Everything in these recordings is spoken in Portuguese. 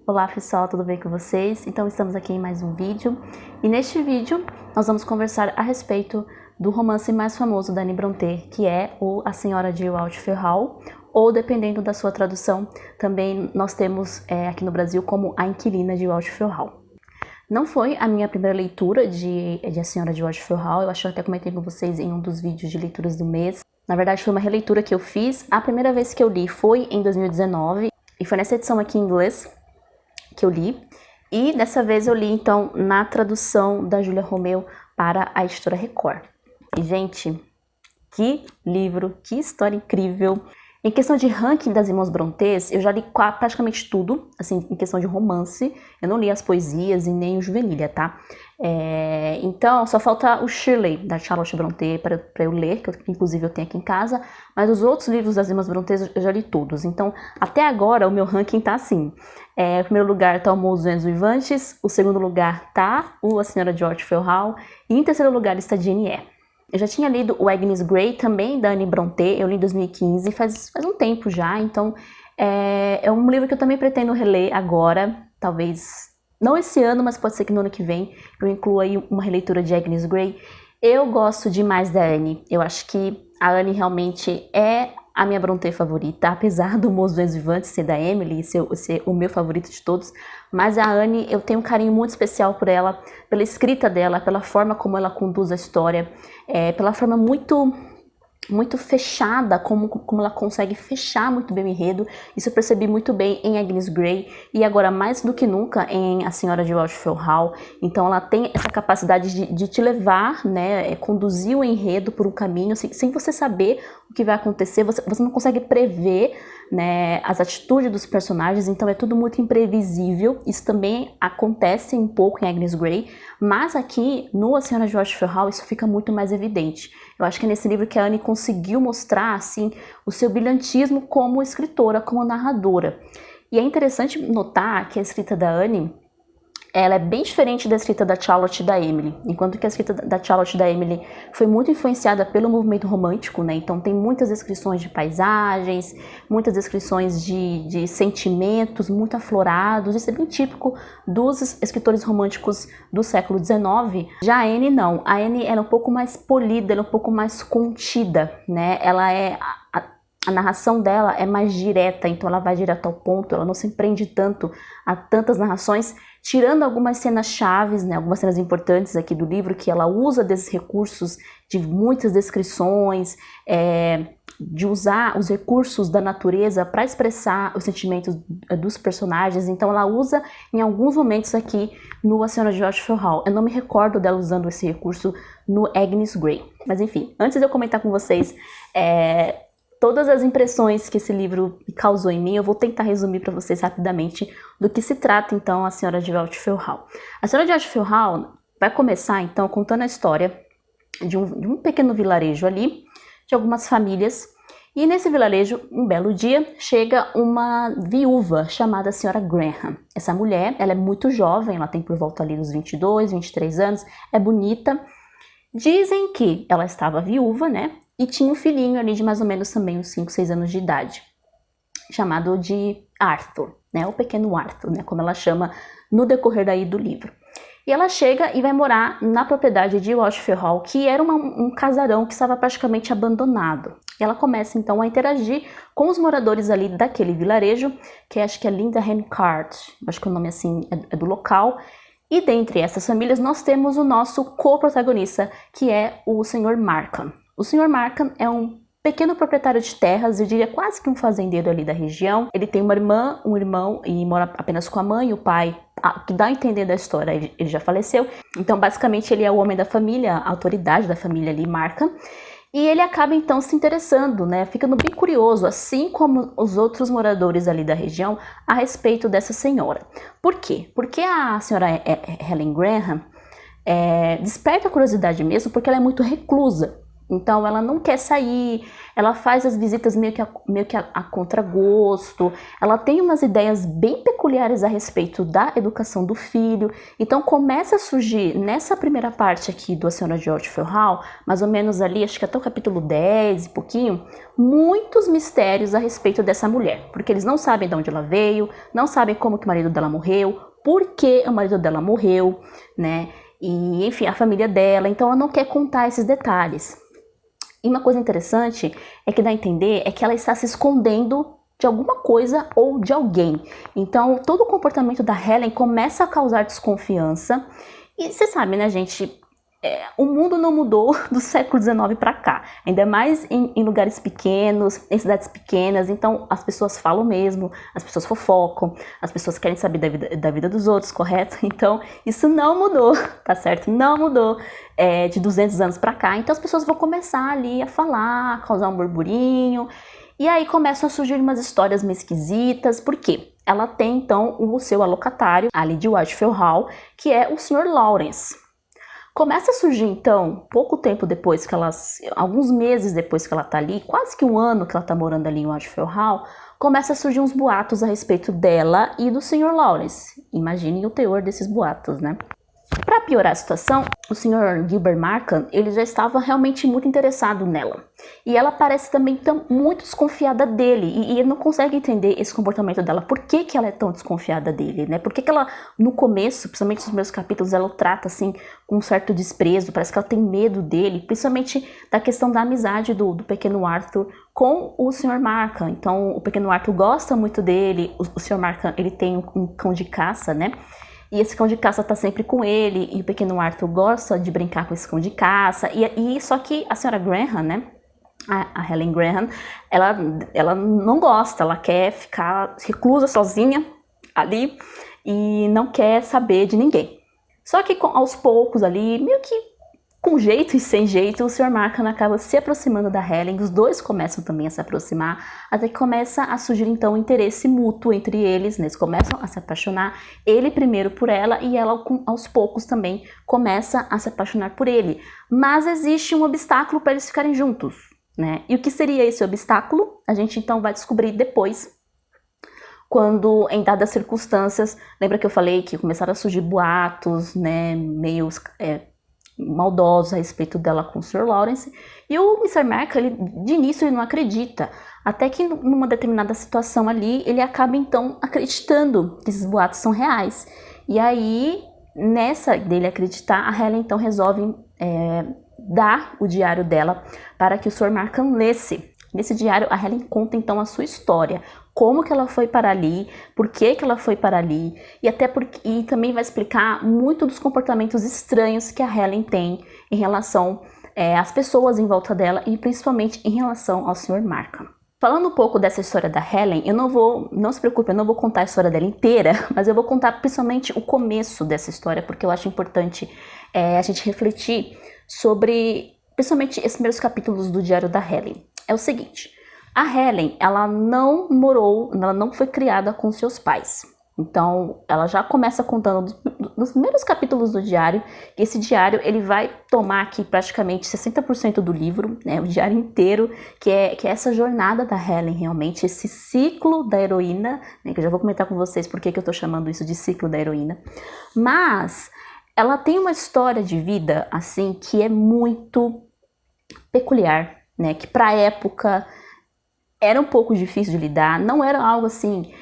Olá pessoal, tudo bem com vocês? Então estamos aqui em mais um vídeo e neste vídeo nós vamos conversar a respeito do romance mais famoso da Anne Brontë, que é o A Senhora de Walterfield Hall, ou dependendo da sua tradução, também nós temos aqui no Brasil como A Inquilina de Walterfield Hall. Não foi a minha primeira leitura de A Senhora de Walterfield Hall, eu acho que eu até comentei com vocês em um dos vídeos de leituras do mês. Na verdade foi uma releitura que eu fiz, a primeira vez que eu li foi em 2019 e foi nessa edição aqui em inglês que eu li, e dessa vez eu li então na tradução da Júlia Romeu para a editora Record. E gente, que livro, que história incrível! Em questão de ranking das irmãs Brontës, eu já li praticamente tudo, assim, em questão de romance. Eu não li as poesias e nem o Juvenília, tá? Então, só falta o Shirley, da Charlotte Brontë, para eu ler, que inclusive eu tenho aqui em casa. Mas os outros livros das irmãs Brontës eu já li todos. Então, até agora, o meu ranking tá assim. Em primeiro lugar tá o Os Ventos Vivantes, o segundo lugar tá o A Senhora de Walterfield Hall, e em terceiro lugar está Jane Eyre. Eu já tinha lido o Agnes Grey, também da Anne Brontë, eu li em 2015, faz um tempo já, então é um livro que eu também pretendo reler agora, talvez não esse ano, mas pode ser que no ano que vem eu inclua aí uma releitura de Agnes Grey. Eu gosto demais da Anne, eu acho que a Anne realmente é a minha Brontë favorita, apesar do Os Ventos Vivantes ser da Emily e ser o meu favorito de todos, mas a Anne, eu tenho um carinho muito especial por ela, pela escrita dela, pela forma como ela conduz a história, pela forma muito fechada, como ela consegue fechar muito bem o enredo. Isso eu percebi muito bem em Agnes Grey e agora mais do que nunca em A Senhora de Walterfield Hall. Então ela tem essa capacidade de te levar, né, conduzir o enredo por um caminho sem você saber o que vai acontecer, você não consegue prever, né, as atitudes dos personagens, então é tudo muito imprevisível. Isso também acontece um pouco em Agnes Grey, mas aqui no A Senhora de Walterfield Hall isso fica muito mais evidente. Eu acho que é nesse livro que a Anne conseguiu mostrar assim, o seu brilhantismo como escritora, como narradora. E é interessante notar que a escrita da Anne, ela é bem diferente da escrita da Charlotte e da Emily, enquanto que a escrita da Charlotte e da Emily foi muito influenciada pelo movimento romântico, né? Então tem muitas descrições de paisagens, muitas descrições de sentimentos muito aflorados. Isso é bem típico dos escritores românticos do século XIX. Já a Anne não, a Anne é um pouco mais polida, ela é um pouco mais contida, né? A narração dela é mais direta, então ela vai direto ao ponto, ela não se prende tanto a tantas narrações, tirando algumas cenas chaves, né, algumas cenas importantes aqui do livro, que ela usa desses recursos de muitas descrições, de usar os recursos da natureza para expressar os sentimentos dos personagens. Então ela usa em alguns momentos aqui no A Senhora de Walterfield Hall. Eu não me recordo dela usando esse recurso no Agnes Grey. Mas enfim, antes de eu comentar com vocês todas as impressões que esse livro causou em mim, eu vou tentar resumir para vocês rapidamente do que se trata, então, A Senhora de Walterfield Hall. A Senhora de Walterfield Hall vai começar, então, contando a história de um pequeno vilarejo ali, de algumas famílias, e nesse vilarejo, um belo dia, chega uma viúva chamada Senhora Graham. Essa mulher, ela é muito jovem, ela tem por volta ali dos 22, 23 anos, é bonita. Dizem que ela estava viúva, né? E tinha um filhinho ali de mais ou menos também uns 5, 6 anos de idade, chamado de Arthur, né? O pequeno Arthur, né? Como ela chama no decorrer daí do livro. E ela chega e vai morar na propriedade de Walterfield Hall, que era um casarão que estava praticamente abandonado. E ela começa então a interagir com os moradores ali daquele vilarejo, que acho que é Linda Cart, acho que o nome assim é do local. E dentre essas famílias nós temos o nosso co-protagonista, que é o Sr. Markham. O Sr. Markham é um pequeno proprietário de terras, eu diria quase que um fazendeiro ali da região. Ele tem uma irmã, um irmão e mora apenas com a mãe e o pai, que dá a entender da história, ele já faleceu. Então basicamente ele é o homem da família, a autoridade da família ali, Markham. E ele acaba então se interessando, né, ficando bem curioso, assim como os outros moradores ali da região, a respeito dessa senhora. Por quê? Porque a senhora Helen Graham desperta a curiosidade mesmo, porque ela é muito reclusa. Então ela não quer sair, ela faz as visitas meio que a contragosto, ela tem umas ideias bem peculiares a respeito da educação do filho. Então começa a surgir nessa primeira parte aqui do A Senhora de Outfield Hall, mais ou menos ali, acho que até o capítulo 10 e pouquinho, muitos mistérios a respeito dessa mulher, porque eles não sabem de onde ela veio, não sabem como que o marido dela morreu, por que o marido dela morreu, né? E enfim, a família dela, então ela não quer contar esses detalhes. E uma coisa interessante é que dá a entender é que ela está se escondendo de alguma coisa ou de alguém. Então, todo o comportamento da Helen começa a causar desconfiança. E você sabe, né, gente? O mundo não mudou do século XIX para cá. Ainda mais em lugares pequenos, em cidades pequenas. Então, as pessoas falam mesmo, as pessoas fofocam, as pessoas querem saber da vida dos outros, correto? Então, isso não mudou, tá certo? Não mudou de 200 anos para cá. Então, as pessoas vão começar ali a falar, a causar um burburinho. E aí começam a surgir umas histórias meio esquisitas. Por quê? Ela tem, então, o seu alocatário, ali de Watchfield Hall, que é o Sr. Lawrence. Começa a surgir, então, pouco tempo depois que alguns meses depois que ela tá ali, quase que um ano que ela tá morando ali em Watchfield Hall, começa a surgir uns boatos a respeito dela e do Sr. Lawrence. Imaginem o teor desses boatos, né? Para piorar a situação, o Sr. Gilbert Markham, ele já estava realmente muito interessado nela. E ela parece também muito desconfiada dele. E ele não consegue entender esse comportamento dela. Por que ela é tão desconfiada dele, né? Por que ela, no começo, principalmente nos primeiros capítulos, ela o trata assim com um certo desprezo. Parece que ela tem medo dele. Principalmente da questão da amizade do pequeno Arthur com o Sr. Markham. Então, o pequeno Arthur gosta muito dele. O Sr. Markham, ele tem um cão de caça, né? E esse cão de caça tá sempre com ele, e o pequeno Arthur gosta de brincar com esse cão de caça. Só que a senhora Graham, né, a Helen Graham, ela não gosta, ela quer ficar reclusa sozinha ali e não quer saber de ninguém. Só que aos poucos ali, meio que com jeito e sem jeito, o Sr. Markham acaba se aproximando da Helen, os dois começam também a se aproximar, até que começa a surgir então um interesse mútuo entre eles, né? Eles começam a se apaixonar, ele primeiro por ela e ela aos poucos também começa a se apaixonar por ele. Mas existe um obstáculo para eles ficarem juntos, né? E o que seria esse obstáculo? A gente então vai descobrir depois, quando em dadas circunstâncias, lembra que eu falei que começaram a surgir boatos, né, meio maldosos a respeito dela com o Sr. Lawrence, e o Mr. Markham, de início ele não acredita, até que numa determinada situação ali, ele acaba então acreditando que esses boatos são reais. E aí, nessa dele acreditar, a Helen então resolve dar o diário dela para que o Sr. Markham lesse. Nesse diário, a Helen conta então a sua história, como que ela foi para ali, por que ela foi para ali, e também vai explicar muito dos comportamentos estranhos que a Helen tem em relação às pessoas em volta dela e principalmente em relação ao Sr. Markham. Falando um pouco dessa história da Helen, não se preocupe, eu não vou contar a história dela inteira, mas eu vou contar principalmente o começo dessa história, porque eu acho importante a gente refletir sobre, principalmente, esses primeiros capítulos do diário da Helen. É o seguinte, a Helen, ela não foi criada com seus pais. Então, ela já começa contando nos primeiros capítulos do diário, que esse diário ele vai tomar aqui praticamente 60% do livro, né, o diário inteiro, que é essa jornada da Helen realmente, esse ciclo da heroína, né, que eu já vou comentar com vocês por que eu tô chamando isso de ciclo da heroína. Mas ela tem uma história de vida, assim, que é muito peculiar, né, que pra época era um pouco difícil de lidar, não era algo assim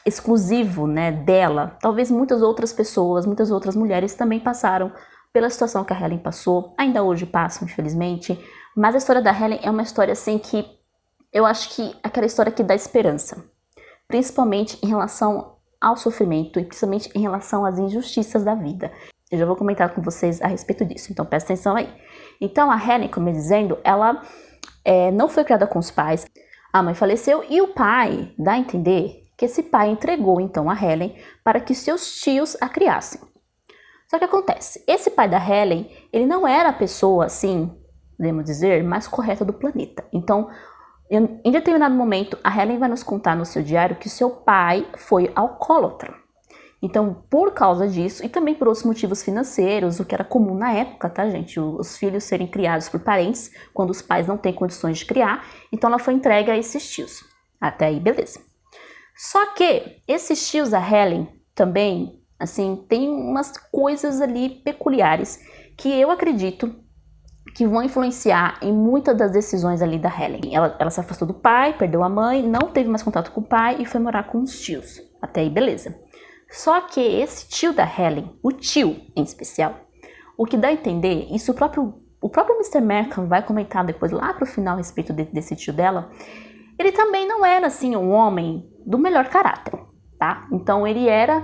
exclusivo, né, dela. Talvez muitas outras pessoas, muitas outras mulheres também passaram pela situação que a Helen passou, ainda hoje passam, infelizmente, mas a história da Helen é uma história assim que eu acho que aquela história que dá esperança, principalmente em relação ao sofrimento e principalmente em relação às injustiças da vida. Eu já vou comentar com vocês a respeito disso, então presta atenção aí. Então a Helen, como eu dizendo, ela não foi criada com os pais, a mãe faleceu e o pai dá a entender que esse pai entregou então a Helen para que seus tios a criassem. Só que acontece, esse pai da Helen, ele não era a pessoa assim, podemos dizer, mais correta do planeta. Então, em determinado momento, a Helen vai nos contar no seu diário que seu pai foi alcoólatra. Então, por causa disso, e também por outros motivos financeiros, o que era comum na época, tá, gente? Os filhos serem criados por parentes, quando os pais não têm condições de criar, então ela foi entregue a esses tios. Até aí, beleza. Só que esses tios da Helen também, assim, tem umas coisas ali peculiares que eu acredito que vão influenciar em muitas das decisões ali da Helen. Ela se afastou do pai, perdeu a mãe, não teve mais contato com o pai e foi morar com os tios. Até aí, beleza. Só que esse tio da Helen, o tio em especial, o que dá a entender, isso o próprio Mr. Markham vai comentar depois lá pro final a respeito desse tio dela, ele também não era assim um homem do melhor caráter, tá? Então ele era,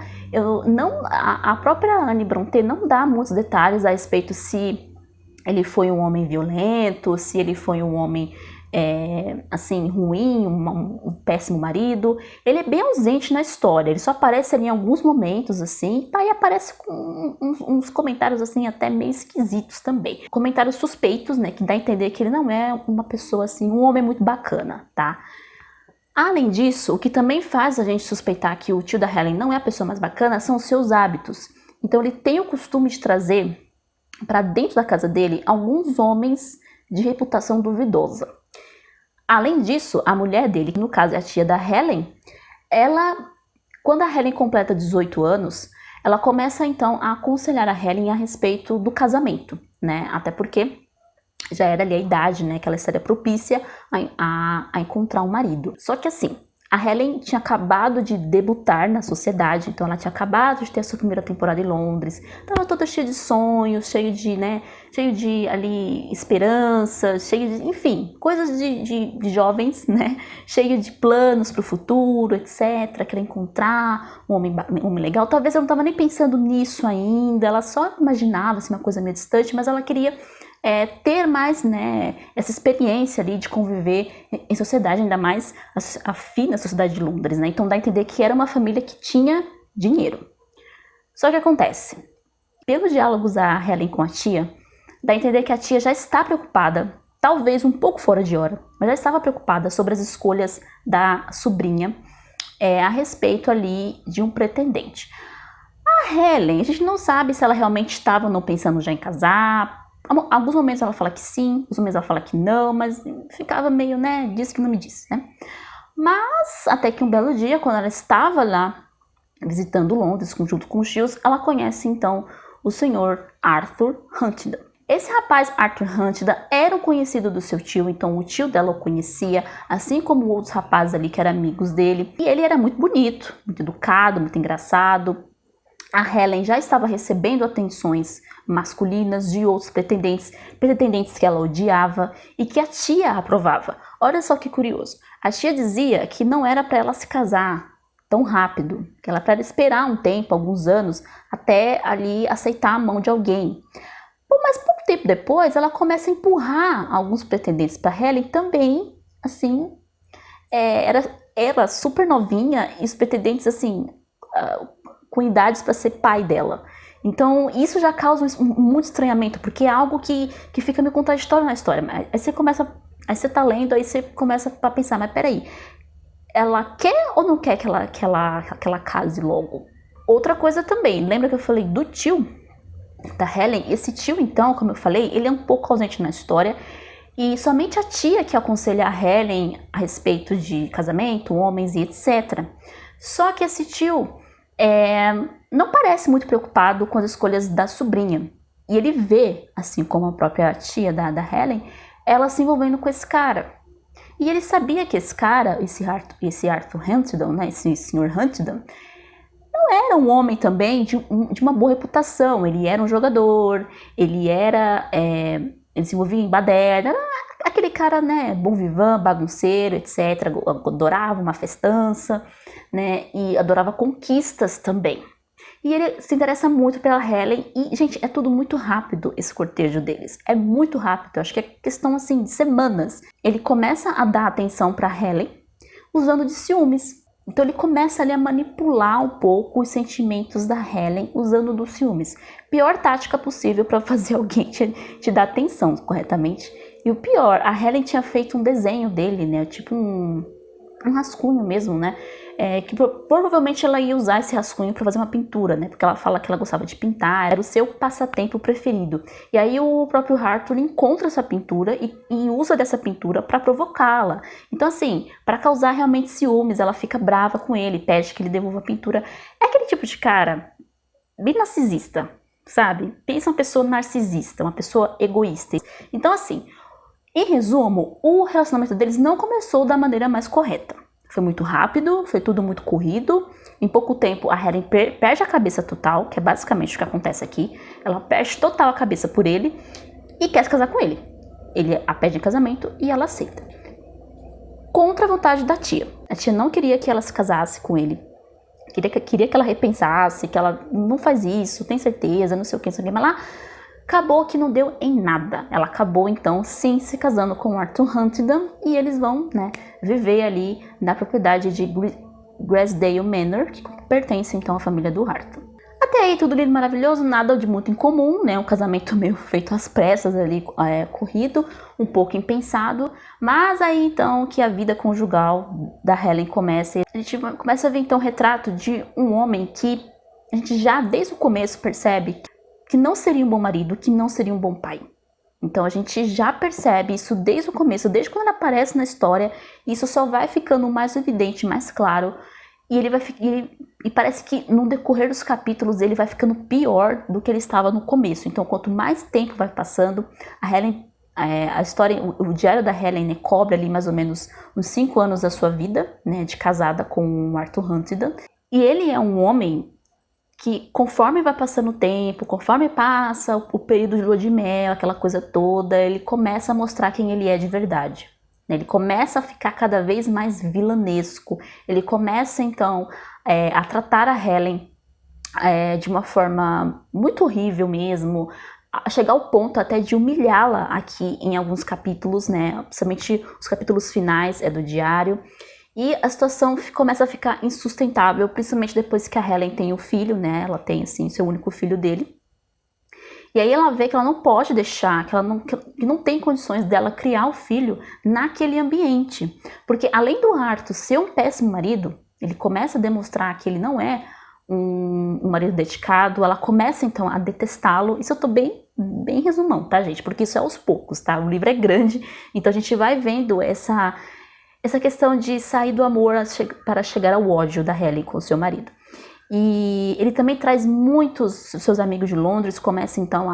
a própria Anne Brontë não dá muitos detalhes a respeito se ele foi um homem violento, se ele foi um homem assim, ruim, um péssimo marido. Ele é bem ausente na história, ele só aparece ali em alguns momentos, assim, e aparece com uns comentários, assim, até meio esquisitos também. Comentários suspeitos, né, que dá a entender que ele não é uma pessoa, assim, um homem muito bacana, tá? Além disso, o que também faz a gente suspeitar que o tio da Helen não é a pessoa mais bacana são os seus hábitos. Então ele tem o costume de trazer para dentro da casa dele alguns homens de reputação duvidosa. Além disso, a mulher dele, que no caso é a tia da Helen, quando a Helen completa 18 anos, ela começa então a aconselhar a Helen a respeito do casamento, né? Até porque já era ali a idade, né, que ela estaria propícia a encontrar um marido. Só que assim, a Helen tinha acabado de debutar na sociedade, então ela tinha acabado de ter a sua primeira temporada em Londres, estava toda cheia de sonhos, cheio de ali esperança, enfim, coisas de jovens, né, cheio de planos para o futuro, etc, querer encontrar um homem legal. Talvez ela não estava nem pensando nisso ainda, ela só imaginava assim, uma coisa meio distante, mas ela queria ter mais, né, essa experiência ali de conviver em sociedade, ainda mais a fina sociedade de Londres, né? Então dá a entender que era uma família que tinha dinheiro. Só que acontece, pelos diálogos da Helen com a tia, dá a entender que a tia já está preocupada, talvez um pouco fora de hora, mas já estava preocupada sobre as escolhas da sobrinha a respeito ali de um pretendente. A Helen, a gente não sabe se ela realmente estava ou não pensando já em casar. Alguns momentos ela fala que sim, alguns momentos ela fala que não, mas ficava meio, né, disse que não me disse, né? Mas até que um belo dia, quando ela estava lá visitando Londres junto com os tios, ela conhece então o senhor Arthur Huntingdon. Esse rapaz, Arthur Huntingdon, era um conhecido do seu tio, então o tio dela o conhecia, assim como outros rapazes ali que eram amigos dele. E ele era muito bonito, muito educado, muito engraçado. A Helen já estava recebendo atenções masculinas de outros pretendentes que ela odiava e que a tia aprovava. Olha só que curioso. A tia dizia que não era para ela se casar tão rápido, que ela para esperar um tempo, alguns anos, até ali aceitar a mão de alguém. Bom, mas pouco tempo depois, ela começa a empurrar alguns pretendentes para Helen também, assim, era super novinha e os pretendentes, assim, com idades para ser pai dela. Então, isso já causa muito estranhamento, porque é algo que fica meio contraditório na história. Aí você tá lendo, aí você começa a pensar, mas peraí, ela quer ou não quer que ela case logo? Outra coisa também, lembra que eu falei do tio da Helen? Esse tio, então, como eu falei, ele é um pouco ausente na história, e somente a tia que aconselha a Helen a respeito de casamento, homens e etc. Só que esse tio não parece muito preocupado com as escolhas da sobrinha. E ele vê, assim como a própria tia da Helen, ela se envolvendo com esse cara. E ele sabia que esse cara, esse Arthur Huntingdon, né, esse Sr. Huntingdon, não era um homem também de uma boa reputação. Ele era um jogador, ele se envolvia em baderna, era aquele cara, né, bom vivant, bagunceiro, etc. Adorava uma festança, né, e adorava conquistas também. E ele se interessa muito pela Helen e, gente, é tudo muito rápido esse cortejo deles. É muito rápido, eu acho que é questão, assim, de semanas. Ele começa a dar atenção para Helen usando de ciúmes. Então ele começa ali a manipular um pouco os sentimentos da Helen usando dos ciúmes. Pior tática possível para fazer alguém te dar atenção corretamente. E o pior, a Helen tinha feito um desenho dele, né, tipo um rascunho mesmo, né? Que provavelmente ela ia usar esse rascunho para fazer uma pintura, né? Porque ela fala que ela gostava de pintar, era o seu passatempo preferido. E aí o próprio Arthur encontra essa pintura e usa dessa pintura para provocá-la. Então assim, para causar realmente ciúmes, ela fica brava com ele, pede que ele devolva a pintura. É aquele tipo de cara bem narcisista, sabe? Pensa uma pessoa narcisista, uma pessoa egoísta. Então assim, em resumo, o relacionamento deles não começou da maneira mais correta. Foi muito rápido, foi tudo muito corrido. Em pouco tempo, a Helen perde a cabeça total, que é basicamente o que acontece aqui. Ela perde total a cabeça por ele e quer se casar com ele. Ele a pede em casamento e ela aceita. Contra a vontade da tia. A tia não queria que ela se casasse com ele. Queria que ela repensasse, que ela não faz isso, tem certeza, não sei o que, mas lá acabou que não deu em nada. Ela acabou, então, sim, se casando com Arthur Huntingdon e eles vão, né, viver ali na propriedade de Grassdale Manor, que pertence, então, à família do Arthur. Até aí, tudo lindo, maravilhoso, nada de muito incomum, né, um casamento meio feito às pressas ali, corrido, um pouco impensado, mas aí, então, que a vida conjugal da Helen começa, a gente começa a ver, então, o retrato de um homem que a gente já, desde o começo, percebe que não seria um bom marido, que não seria um bom pai. Então a gente já percebe isso desde o começo, desde quando ele aparece na história, isso só vai ficando mais evidente, mais claro, e parece que no decorrer dos capítulos ele vai ficando pior do que ele estava no começo. Então quanto mais tempo vai passando, a história, o diário da Helen, né, cobre ali mais ou menos uns 5 anos da sua vida, né, de casada com o Arthur Huntingdon, e ele é um homem que conforme vai passando o tempo, conforme passa o período de lua de mel, aquela coisa toda, ele começa a mostrar quem ele é de verdade. Ele começa a ficar cada vez mais vilanesco, ele começa então a tratar a Helen de uma forma muito horrível mesmo, a chegar ao ponto até de humilhá-la aqui em alguns capítulos, né? Principalmente os capítulos finais do diário. E a situação começa a ficar insustentável, principalmente depois que a Helen tem o filho, né? Ela tem, assim, seu único filho dele. E aí ela vê que ela não pode deixar, que não tem condições dela criar o filho naquele ambiente. Porque além do Arthur ser um péssimo marido, ele começa a demonstrar que ele não é um marido dedicado, ela começa então a detestá-lo. Isso eu tô bem resumão, tá, gente? Porque isso é aos poucos, tá? O livro é grande, então a gente vai vendo essa questão de sair do amor para chegar ao ódio da Helen com o seu marido. E ele também traz muitos seus amigos de Londres, começa então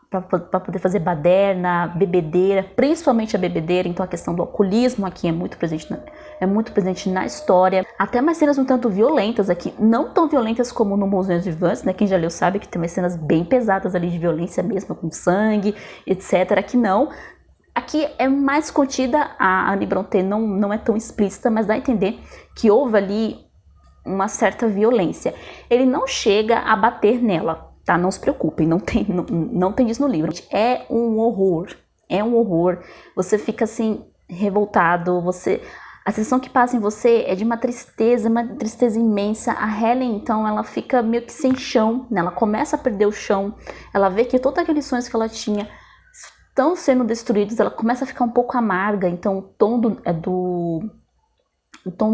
para poder fazer baderna, bebedeira, principalmente a bebedeira. Então a questão do alcoolismo aqui é muito presente na história. Até umas cenas um tanto violentas aqui, não tão violentas como no Museu Vivantes, né? Quem já leu sabe que tem umas cenas bem pesadas ali de violência mesmo, com sangue, etc. Aqui não. Aqui é mais contida, a Anne Brontë não é tão explícita, mas dá a entender que houve ali uma certa violência. Ele não chega a bater nela, tá? Não se preocupem, não tem isso no livro. É um horror, você fica assim, revoltado, a sensação que passa em você é de uma tristeza imensa. A Helen, então, ela fica meio que sem chão, né? Ela começa a perder o chão, ela vê que todos aqueles sonhos que ela tinha estão sendo destruídos, ela começa a ficar um pouco amarga, então o tom do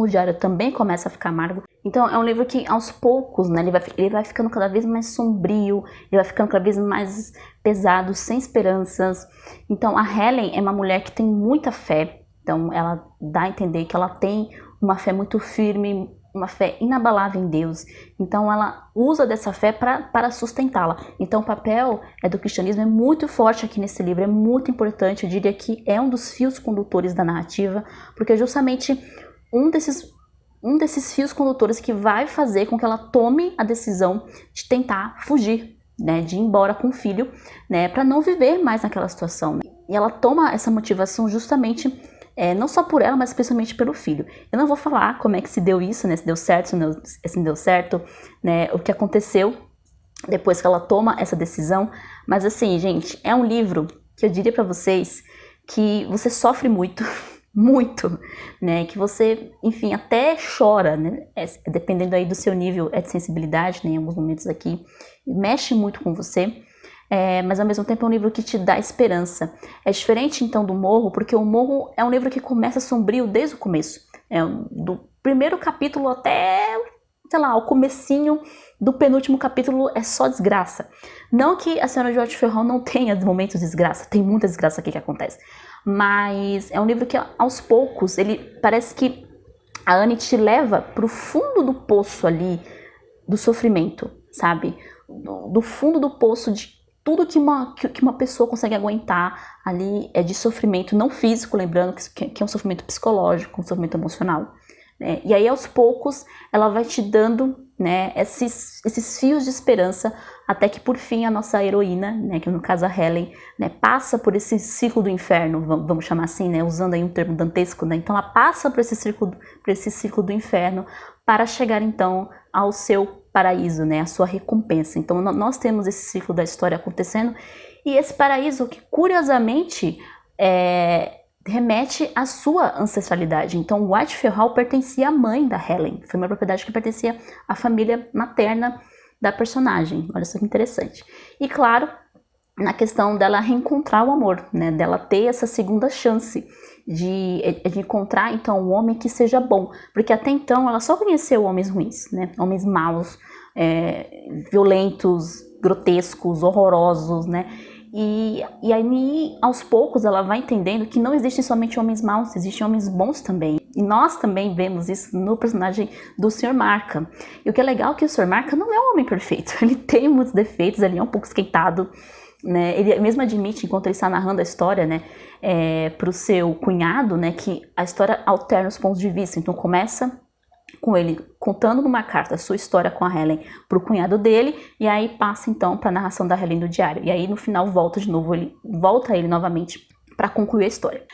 diário também começa a ficar amargo. Então é um livro que aos poucos, né, ele vai ficando cada vez mais sombrio, ele vai ficando cada vez mais pesado, sem esperanças. Então a Helen é uma mulher que tem muita fé, então ela dá a entender que ela tem uma fé muito firme, uma fé inabalável em Deus. Então ela usa dessa fé para sustentá-la. Então o papel do cristianismo é muito forte aqui nesse livro, é muito importante. Eu diria que é um dos fios condutores da narrativa, porque é justamente um desses fios condutores que vai fazer com que ela tome a decisão de tentar fugir, né, de ir embora com o filho, né, para não viver mais naquela situação. Né? E ela toma essa motivação justamente não só por ela, mas principalmente pelo filho. Eu não vou falar como é que se deu isso, né, se deu certo, se não deu certo, né, o que aconteceu depois que ela toma essa decisão. Mas assim, gente, é um livro que eu diria para vocês que você sofre muito, muito, né, que você, enfim, até chora, né, dependendo aí do seu nível de sensibilidade, né, em alguns momentos aqui, mexe muito com você. mas ao mesmo tempo é um livro que te dá esperança. É diferente então do Morro, porque o Morro é um livro que começa sombrio desde o começo. Do primeiro capítulo até, sei lá, o comecinho do penúltimo capítulo é só desgraça. Não que A Senhora de Watchfield Hall não tenha momentos de desgraça, tem muita desgraça aqui que acontece. Mas é um livro que aos poucos, ele parece que a Anne te leva pro fundo do poço ali do sofrimento, sabe? Do fundo do poço de tudo que uma pessoa consegue aguentar ali é de sofrimento não físico, lembrando que é um sofrimento psicológico, um sofrimento emocional. Né? E aí, aos poucos, ela vai te dando, né, esses fios de esperança, até que, por fim, a nossa heroína, né, que no caso a Helen, né, passa por esse ciclo do inferno, vamos chamar assim, né, usando aí um termo dantesco, né? Então, ela passa por esse ciclo do inferno para chegar, então, ao seu paraíso, né, a sua recompensa. Então, nós temos esse ciclo da história acontecendo, e esse paraíso que, curiosamente, remete à sua ancestralidade. Então, Whitefield Hall pertencia à mãe da Helen. Foi uma propriedade que pertencia à família materna da personagem. Olha só que interessante. E, claro, na questão dela reencontrar o amor, né? Dela ter essa segunda chance de encontrar, então, um homem que seja bom. Porque até então ela só conheceu homens ruins, né? Homens maus, violentos, grotescos, horrorosos, né? E aí, aos poucos, ela vai entendendo que não existem somente homens maus, existem homens bons também. E nós também vemos isso no personagem do Sr. Markham. E o que é legal é que o Sr. Markham não é um homem perfeito. Ele tem muitos defeitos, ele é um pouco esquentado, né? Ele mesmo admite, enquanto ele está narrando a história, né, para o seu cunhado, né, que a história alterna os pontos de vista. Então começa com ele contando numa carta a sua história com a Helen para o cunhado dele, e aí passa então para a narração da Helen do diário. E aí no final volta ele novamente para concluir a história.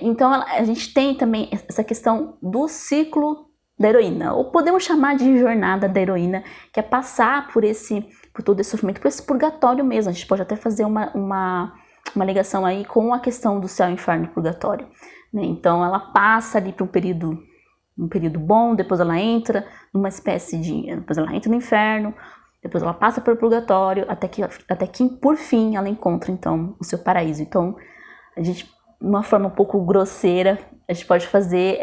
Então a gente tem também essa questão do ciclo da heroína, ou podemos chamar de jornada da heroína, que é passar por todo esse sofrimento, por esse purgatório mesmo. A gente pode até fazer uma ligação aí com a questão do céu, inferno e purgatório, né? Então ela passa ali para um período bom, depois ela entra depois ela entra no inferno, depois ela passa pelo purgatório, até que por fim ela encontra então o seu paraíso. Então a gente, de uma forma um pouco grosseira, a gente pode fazer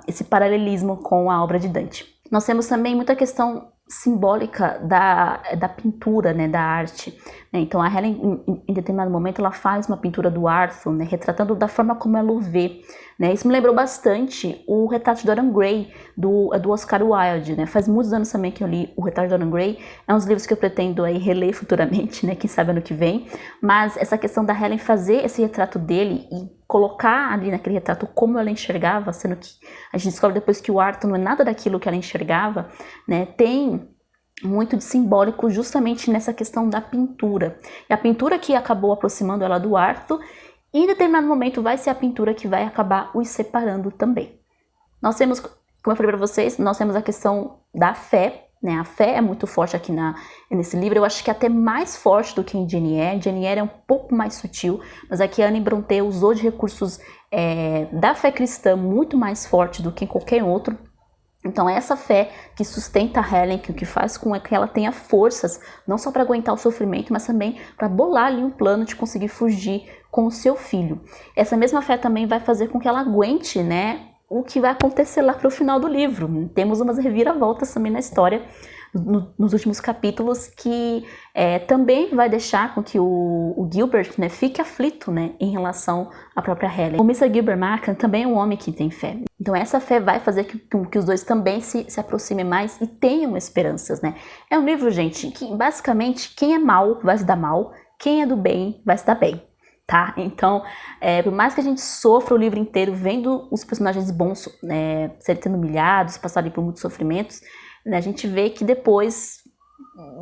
esse paralelismo com a obra de Dante. Nós temos também muita questão simbólica da pintura, né, da arte, né? Então a Helen, em determinado momento, ela faz uma pintura do Arthur, né, retratando da forma como ela o vê, né? Isso me lembrou bastante o Retrato de Dorian Gray, do Oscar Wilde, né? Faz muitos anos também que eu li o Retrato de Dorian Gray, é um dos livros que eu pretendo aí reler futuramente, né, quem sabe ano que vem, mas essa questão da Helen fazer esse retrato dele e colocar ali naquele retrato como ela enxergava, sendo que a gente descobre depois que o Arthur não é nada daquilo que ela enxergava, né? Tem muito de simbólico justamente nessa questão da pintura. E a pintura que acabou aproximando ela do Arthur, e em determinado momento vai ser a pintura que vai acabar os separando também. Nós temos, como eu falei para vocês, nós temos a questão da fé, né? A fé é muito forte aqui nesse livro. Eu acho que é até mais forte do que em Jane Eyre. Jane Eyre é um pouco mais sutil, mas aqui a Anne Brontë usou de recursos da fé cristã muito mais forte do que em qualquer outro. Então é essa fé que sustenta a Helen, que o que faz com que ela tenha forças, não só para aguentar o sofrimento, mas também para bolar ali um plano de conseguir fugir com o seu filho. Essa mesma fé também vai fazer com que ela aguente, né, o que vai acontecer lá para o final do livro. Temos umas reviravoltas também na história, nos últimos capítulos, que também vai deixar com que o Gilbert, né, fique aflito, né, em relação à própria Helen. O Mr. Gilbert Markham também é um homem que tem fé. Então essa fé vai fazer que os dois também se aproximem mais e tenham esperanças, né? É um livro, gente, que basicamente quem é mal vai se dar mal, quem é do bem vai se dar bem. Tá? Então, por mais que a gente sofra o livro inteiro vendo os personagens bons, né, sendo humilhados, passarem por muitos sofrimentos, né, a gente vê que depois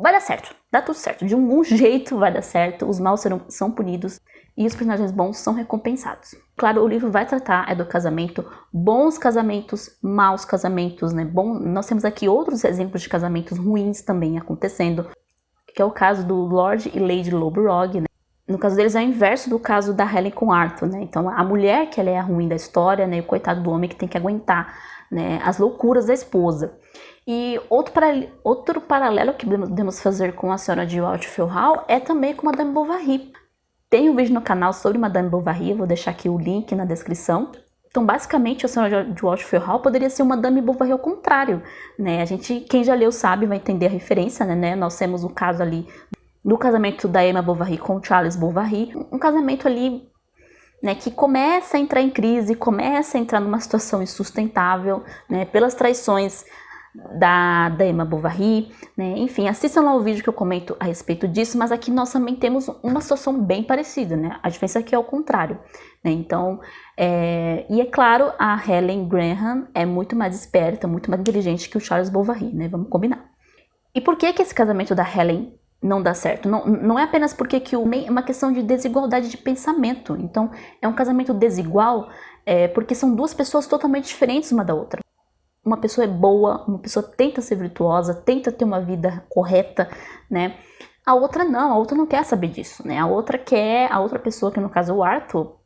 vai dar certo, dá tudo certo. De algum jeito vai dar certo, os maus são punidos e os personagens bons são recompensados. Claro, o livro vai tratar do casamento, bons casamentos, maus casamentos, né? Nós temos aqui outros exemplos de casamentos ruins também acontecendo, que é o caso do Lord e Lady Lodbrok, né? No caso deles é o inverso do caso da Helen com Arthur, né? Então a mulher que ela é a ruim da história, né? E o coitado do homem que tem que aguentar, né, as loucuras da esposa. E outro paralelo que podemos fazer com a senhora de Waltfeld Hall é também com Madame Bovary. Tem um vídeo no canal sobre Madame Bovary, eu vou deixar aqui o link na descrição. Então, basicamente, a senhora de Waltfeld Hall poderia ser uma Madame Bovary ao contrário, né? Quem já leu sabe, vai entender a referência, né? Nós temos o caso ali do casamento da Emma Bovary com Charles Bovary, um casamento ali, né, que começa a entrar em crise, começa a entrar numa situação insustentável, né, pelas traições da Emma Bovary, né? Enfim, assistam lá o vídeo que eu comento a respeito disso, mas aqui nós também temos uma situação bem parecida, né? A diferença aqui é o contrário, né? Então, e é claro, a Helen Graham é muito mais esperta, muito mais inteligente que o Charles Bovary, né? Vamos combinar. E por que esse casamento da Helen não dá certo? Não é apenas porque é uma questão de desigualdade de pensamento. Então, é um casamento desigual porque são duas pessoas totalmente diferentes uma da outra. Uma pessoa é boa, uma pessoa tenta ser virtuosa, tenta ter uma vida correta, né? A outra não quer saber disso, né? A outra pessoa, que no caso é o Arthur,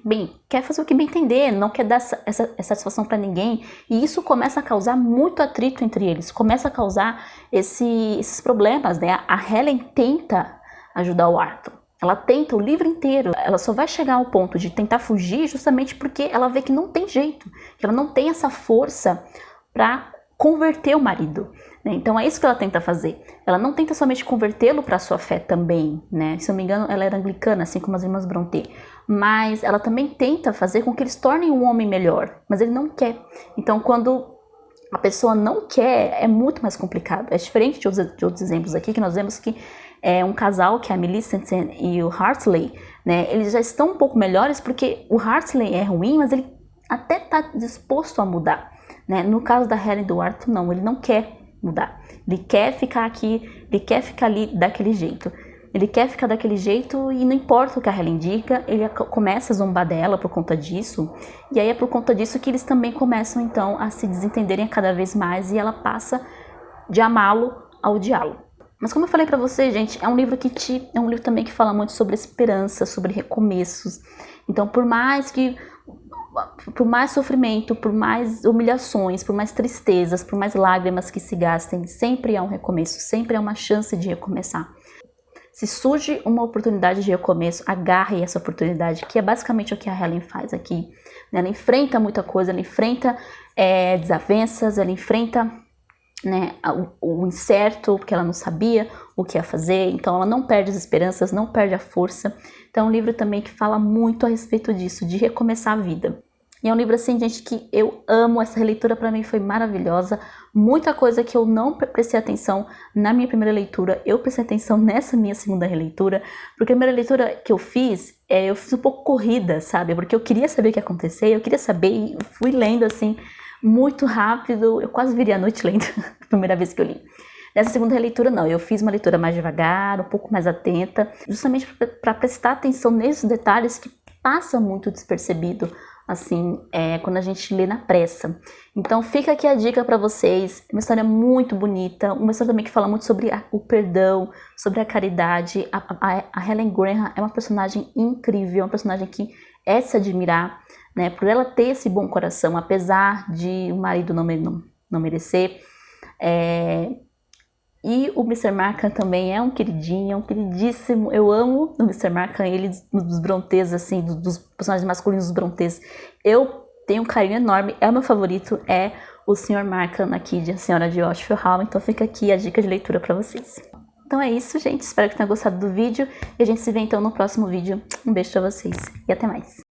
bem, quer fazer o que bem entender, não quer dar essa satisfação para ninguém, e isso começa a causar muito atrito entre eles, começa a causar esses problemas, né? A Helen tenta ajudar o Arthur, ela tenta o livro inteiro, ela só vai chegar ao ponto de tentar fugir justamente porque ela vê que não tem jeito, que ela não tem essa força para converter o marido, né? Então é isso que ela tenta fazer. Ela não tenta somente convertê-lo para a sua fé também, né? Se eu não me engano, ela era anglicana, assim como as irmãs Brontë, mas ela também tenta fazer com que eles tornem um homem melhor, mas ele não quer. Então quando a pessoa não quer, é muito mais complicado. É diferente de outros exemplos aqui, que nós vemos que é um casal, que é a Millicent e o Hartley, né? Eles já estão um pouco melhores porque o Hartley é ruim, mas ele até está disposto a mudar, né? No caso da Helen e do Arthur, não, ele não quer mudar. Ele quer ficar aqui, ele quer ficar ali daquele jeito. Ele quer ficar daquele jeito e não importa o que a Helen diga, ele começa a zombar dela por conta disso. E aí é por conta disso que eles também começam então a se desentenderem cada vez mais e ela passa de amá-lo a odiá-lo. Mas como eu falei pra você, gente, é um livro também que fala muito sobre esperança, sobre recomeços. Então, por mais sofrimento, por mais humilhações, por mais tristezas, por mais lágrimas que se gastem, sempre há um recomeço, sempre há uma chance de recomeçar. Se surge uma oportunidade de recomeço, agarre essa oportunidade, que é basicamente o que a Helen faz aqui. Ela enfrenta muita coisa, ela enfrenta desavenças, ela enfrenta, né, o incerto, porque ela não sabia o que ia fazer, então ela não perde as esperanças, não perde a força. Então é um livro também que fala muito a respeito disso, de recomeçar a vida. E é um livro assim, gente, que eu amo, essa releitura para mim foi maravilhosa, muita coisa que eu não prestei atenção na minha primeira leitura, eu prestei atenção nessa minha segunda releitura, porque a primeira leitura que eu fiz um pouco corrida, sabe, porque eu queria saber o que ia acontecer, eu queria saber e fui lendo assim, muito rápido, eu quase virei a noite lendo, a primeira vez que eu li. Nessa segunda releitura não, eu fiz uma leitura mais devagar, um pouco mais atenta, justamente para prestar atenção nesses detalhes que passam muito despercebido, assim, quando a gente lê na pressa. Então fica aqui a dica para vocês, uma história muito bonita, uma história também que fala muito sobre o perdão, sobre a caridade. A Helen Graham é uma personagem incrível, uma personagem que é de se admirar, né, por ela ter esse bom coração, apesar de o marido não merecer. E o Mr. Markham também é um queridinho, é um queridíssimo. Eu amo o Mr. Markham, ele dos Brontës, assim, dos personagens masculinos dos Brontës. Eu tenho um carinho enorme, é o meu favorito, é o Sr. Markham aqui de A Senhora de Waltfeld Hall, então fica aqui a dica de leitura para vocês. Então é isso, gente, espero que tenham gostado do vídeo e a gente se vê então no próximo vídeo. Um beijo para vocês e até mais.